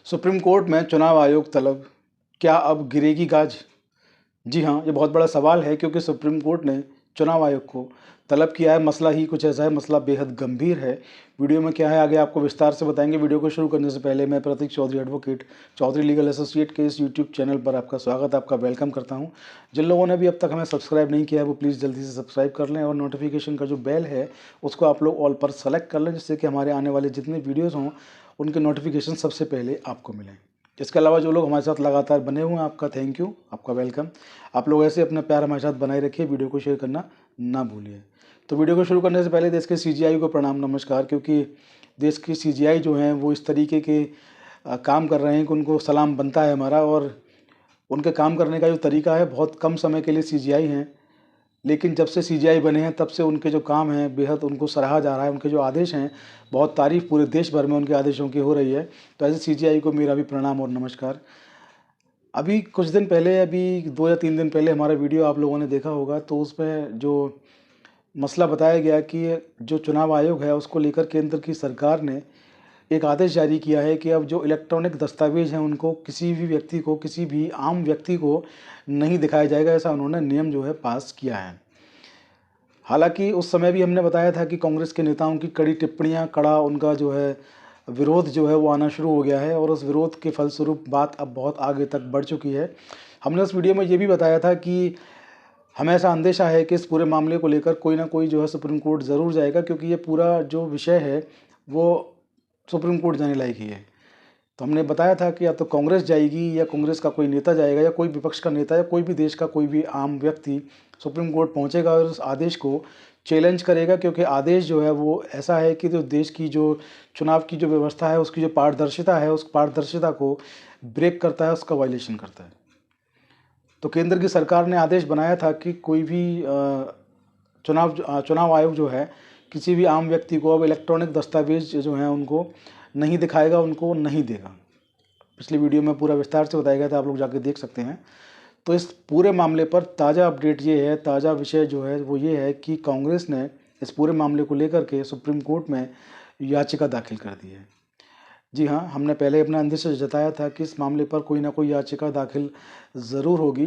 Supreme court में चुनाव आयोग तलब, क्या अब गिरेगी गाज? जी हाँ, ये बहुत बड़ा सवाल है क्योंकि सुप्रीम कोर्ट ने चुनाव आयोग को तलब किया है। मसला ही कुछ ऐसा है, मसला बेहद गंभीर है। वीडियो में क्या है आगे आपको विस्तार से बताएंगे। वीडियो को शुरू करने से पहले मैं Pratik Chaudhary advocate, Chaudhary legal associate के इस यूट्यूब चैनल पर आपका स्वागत, आपका वेलकम करता हूँ। जिन लोगों ने भी अब तक हमें सब्सक्राइब नहीं किया है वो प्लीज़ जल्दी से सब्सक्राइब कर लें और नोटिफिकेशन का जो बेल है उसको आप लोग ऑल पर सेलेक्ट कर लें, जिससे कि हमारे आने वाले जितने वीडियोज़ हों उनके नोटिफिकेशन सबसे पहले आपको मिलें। इसके अलावा जो लोग हमारे साथ लगातार बने हुए हैं, आपका थैंक यू, आपका वेलकम। आप लोग ऐसे अपना प्यार हमारे साथ बनाए रखिए, वीडियो को शेयर करना ना भूलिए। तो वीडियो को शुरू करने से पहले देश के सीजीआई को प्रणाम नमस्कार, क्योंकि देश की सीजीआई जो हैं वो इस तरीके के काम कर रहे हैं कि उनको सलाम बनता है हमारा। और उनके काम करने का जो तरीका है, बहुत कम समय के लिए सीजीआई हैं, लेकिन जब से सीजीआई बने हैं तब से उनके जो काम हैं बेहद उनको सराहा जा रहा है। उनके जो आदेश हैं, बहुत तारीफ़ पूरे देश भर में उनके आदेशों की हो रही है। तो ऐसे सीजीआई को मेरा भी प्रणाम और नमस्कार। अभी कुछ दिन पहले, अभी 2 या 3 दिन पहले हमारा वीडियो आप लोगों ने देखा होगा, तो उसमें जो मसला बताया गया कि जो चुनाव आयोग है उसको लेकर केंद्र की सरकार ने एक आदेश जारी किया है कि अब जो इलेक्ट्रॉनिक दस्तावेज हैं उनको किसी भी व्यक्ति को, किसी भी आम व्यक्ति को नहीं दिखाया जाएगा। ऐसा उन्होंने नियम जो है पास किया है। हालांकि उस समय भी हमने बताया था कि कांग्रेस के नेताओं की कड़ी टिप्पणियां, कड़ा उनका जो है विरोध जो है वो आना शुरू हो गया है, और उस विरोध के फलस्वरूप बात अब बहुत आगे तक बढ़ चुकी है। हमने उस वीडियो में ये भी बताया था कि हमें ऐसा अंदेशा है कि इस पूरे मामले को लेकर कोई ना कोई जो है सुप्रीम कोर्ट ज़रूर जाएगा, क्योंकि ये पूरा जो विषय है वो सुप्रीम कोर्ट जाने लायक ही है। तो हमने बताया था कि या तो कांग्रेस जाएगी, या कांग्रेस का कोई नेता जाएगा, या कोई विपक्ष का नेता, या कोई भी देश का कोई भी आम व्यक्ति सुप्रीम कोर्ट पहुंचेगा और उस आदेश को चैलेंज करेगा, क्योंकि आदेश जो है वो ऐसा है कि जो देश की जो चुनाव की जो व्यवस्था है उसकी जो पारदर्शिता है, उस पारदर्शिता को ब्रेक करता है, उसका वायलेशन करता है। तो केंद्र की सरकार ने आदेश बनाया था कि कोई भी चुनाव आयोग जो है किसी भी आम व्यक्ति को अब इलेक्ट्रॉनिक दस्तावेज जो हैं उनको नहीं दिखाएगा, उनको नहीं देगा। पिछली वीडियो में पूरा विस्तार से बताया गया था, आप लोग जाके देख सकते हैं। तो इस पूरे मामले पर ताज़ा अपडेट ये है, ताज़ा विषय जो है वो ये है कि कांग्रेस ने इस पूरे मामले को लेकर के सुप्रीम कोर्ट में याचिका दाखिल कर दी है। जी हाँ, हमने पहले अपना अंदेशा जताया था कि इस मामले पर कोई ना कोई याचिका दाखिल ज़रूर होगी।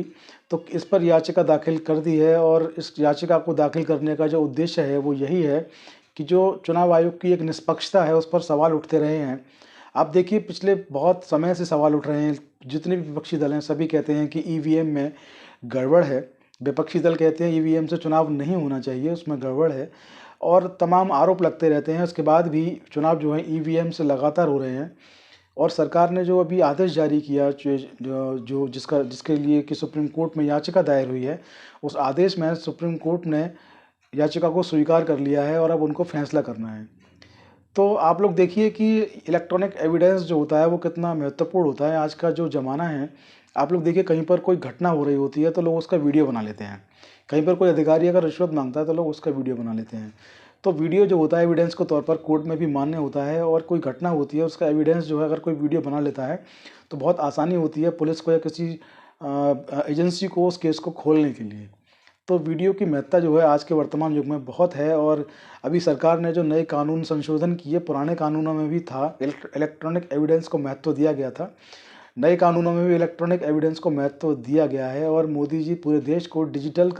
तो इस पर याचिका दाखिल कर दी है, और इस याचिका को दाखिल करने का जो उद्देश्य है वो यही है कि जो चुनाव आयोग की एक निष्पक्षता है उस पर सवाल उठते रहे हैं। आप देखिए, पिछले बहुत समय से सवाल उठ रहे हैं। जितने भी विपक्षी दल हैं सभी कहते हैं कि ईवीएम में गड़बड़ है। विपक्षी दल कहते हैं ईवीएम से चुनाव नहीं होना चाहिए, उसमें गड़बड़ है, और तमाम आरोप लगते रहते हैं। उसके बाद भी चुनाव जो है ईवीएम से लगातार हो रहे हैं। और सरकार ने जो अभी आदेश जारी किया, जो जिसके लिए कि सुप्रीम कोर्ट में याचिका दायर हुई है, उस आदेश में सुप्रीम कोर्ट ने याचिका को स्वीकार कर लिया है और अब उनको फैसला करना है। तो आप लोग देखिए कि इलेक्ट्रॉनिक एविडेंस जो होता है वो कितना महत्वपूर्ण होता है। आज का जो ज़माना है, आप लोग देखिए, कहीं पर कोई घटना हो रही होती है तो लोग उसका वीडियो बना लेते हैं। कहीं पर कोई अधिकारी अगर रिश्वत मांगता है तो लोग उसका वीडियो बना लेते हैं। तो वीडियो जो होता है एविडेंस के तौर पर कोर्ट में भी मान्य होता है, और कोई घटना होती है उसका एविडेंस जो है अगर कोई वीडियो बना लेता है तो बहुत आसानी होती है पुलिस को या किसी एजेंसी को उस केस को खोलने के लिए। तो वीडियो की महत्ता जो है आज के वर्तमान युग में बहुत है। और अभी सरकार ने जो नए कानून संशोधन किए, पुराने कानूनों में भी था, इलेक्ट्रॉनिक एविडेंस को महत्व दिया गया था। नए कानूनों में भी इलेक्ट्रॉनिक एविडेंस को महत्व दिया गया है, और मोदी जी पूरे देश को डिजिटल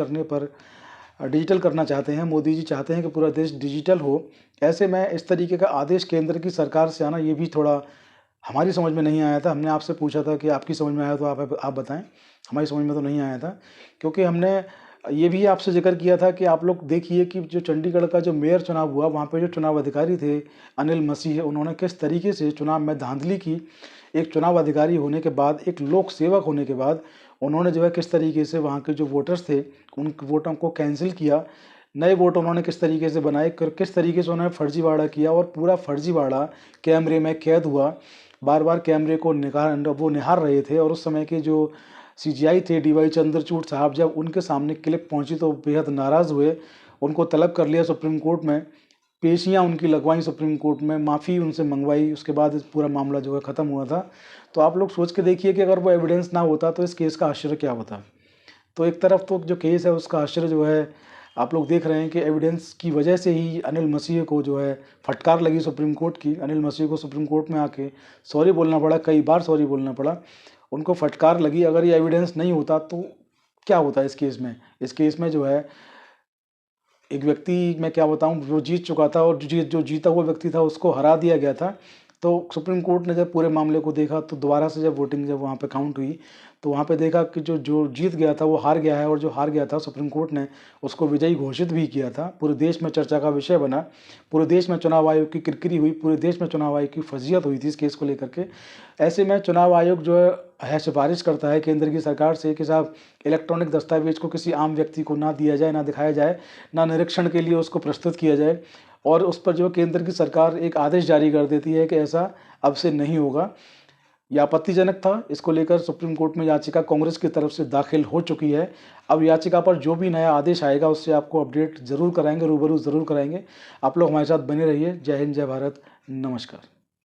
करना चाहते हैं। मोदी जी चाहते हैं कि पूरा देश डिजिटल हो। ऐसे में इस तरीके का आदेश केंद्र की सरकार से आना, ये भी थोड़ा हमारी समझ में नहीं आया था। हमने आपसे पूछा था कि आपकी समझ में आया तो आप बताएं। हमारी समझ में तो नहीं आया था, क्योंकि हमने ये भी आपसे जिक्र किया था कि आप लोग देखिए कि जो चंडीगढ़ का जो मेयर चुनाव हुआ, वहाँ पे जो चुनाव अधिकारी थे अनिल मसीह, उन्होंने किस तरीके से चुनाव में धांधली की। एक चुनाव अधिकारी होने के बाद, एक लोक सेवक होने के बाद, उन्होंने जो है किस तरीके से वहाँ के जो वोटर्स थे उन वोटों को कैंसिल किया। नए वोट उन्होंने किस तरीके से बनाए, किस तरीके से उन्होंने फर्जीवाड़ा किया, और पूरा फर्जीवाड़ा कैमरे में कैद हुआ। बार बार कैमरे को निहार रहे थे। और उस समय के जो सीजीआई थे डीवाई चंद्रचूड़ साहब, जब उनके सामने क्लिप पहुंची तो बेहद नाराज़ हुए। उनको तलब कर लिया सुप्रीम कोर्ट में, पेशियां उनकी लगवाई सुप्रीम कोर्ट में, माफ़ी उनसे मंगवाई। उसके बाद इस पूरा मामला जो है ख़त्म हुआ था। तो आप लोग सोच के देखिए कि अगर वो एविडेंस ना होता तो इस केस का आश्चर्य क्या होता। तो एक तरफ तो जो केस है उसका आश्चर्य जो है आप लोग देख रहे हैं कि एविडेंस की वजह से ही अनिल मसीह को जो है फटकार लगी सुप्रीम कोर्ट की। अनिल मसीह को सुप्रीम कोर्ट में आके सॉरी बोलना पड़ा, कई बार सॉरी बोलना पड़ा, उनको फटकार लगी। अगर ये एविडेंस नहीं होता तो क्या होता इस केस में? इस केस में जो है एक व्यक्ति, मैं क्या बताऊं, वो जीत चुका था और जो जीता हुआ व्यक्ति था उसको हरा दिया गया था। तो सुप्रीम कोर्ट ने जब पूरे मामले को देखा तो दोबारा से जब वोटिंग जब वहाँ पे काउंट हुई तो वहाँ पे देखा कि जो जो जीत गया था वो हार गया है, और जो हार गया था सुप्रीम कोर्ट ने उसको विजयी घोषित भी किया था। पूरे देश में चर्चा का विषय बना, पूरे देश में चुनाव आयोग की किरकिरी हुई, पूरे देश में चुनाव आयोग की फजीहत हुई थी इस केस को लेकर के। ऐसे में चुनाव आयोग जो है सिफारिश करता है केंद्र की सरकार से कि साहब इलेक्ट्रॉनिक दस्तावेज को किसी आम व्यक्ति को ना दिया जाए, ना दिखाया जाए, ना निरीक्षण के लिए उसको प्रस्तुत किया जाए, और उस पर जो केंद्र की सरकार एक आदेश जारी कर देती है कि ऐसा अब से नहीं होगा। यह आपत्तिजनक था। इसको लेकर सुप्रीम कोर्ट में याचिका कांग्रेस की तरफ से दाखिल हो चुकी है। अब याचिका पर जो भी नया आदेश आएगा उससे आपको अपडेट जरूर कराएंगे, रूबरू ज़रूर कराएंगे। आप लोग हमारे साथ बने रहिए। जय हिंद, जय भारत, नमस्कार।